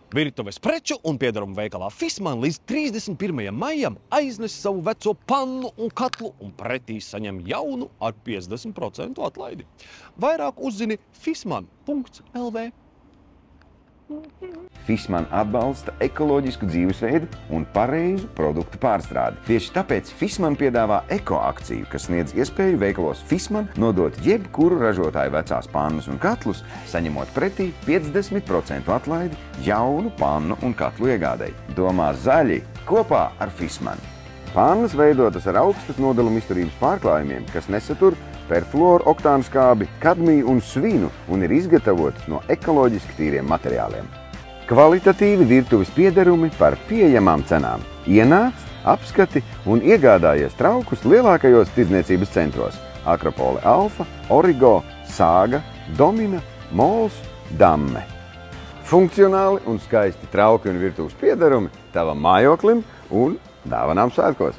Virtuves preču un piedarumu veikalā Fissmann līdz 31. maijam aiznes savu veco pannu un katlu un pretī saņem jaunu ar 50% atlaidi. Vairāk uzzini fissmann.lv. Fissmann atbalsta ekoloģisku dzīvesveidu un pareizu produktu pārstrādi. Tieši tāpēc Fissmann piedāvā eko-akciju, kas sniedz iespēju veikalos Fissmann nodot jebkuru ražotāju vecās pannas un katlus, saņemot pretī 50% atlaidi jaunu pannu un katlu iegādei. Domā zaļi kopā ar Fissmann. Pannas veidotas ar augstas nodaluma izturības pārklājumiem, kas nesatur perfluoru oktānu skābi, kadmiju un svinu un ir izgatavotas no ekoloģiski tīriem materiāliem. Kvalitatīvi virtuves piederumi par pieejamām cenām. Ienāc, apskati un iegādājies traukus lielākajos tirdzniecības centros – Akropole Alfa, Origo, Sāga, Domina, Mols, Damme. Funkcionāli un skaisti trauki un virtuves piederumi tavam mājoklim un dāvanām svētkos.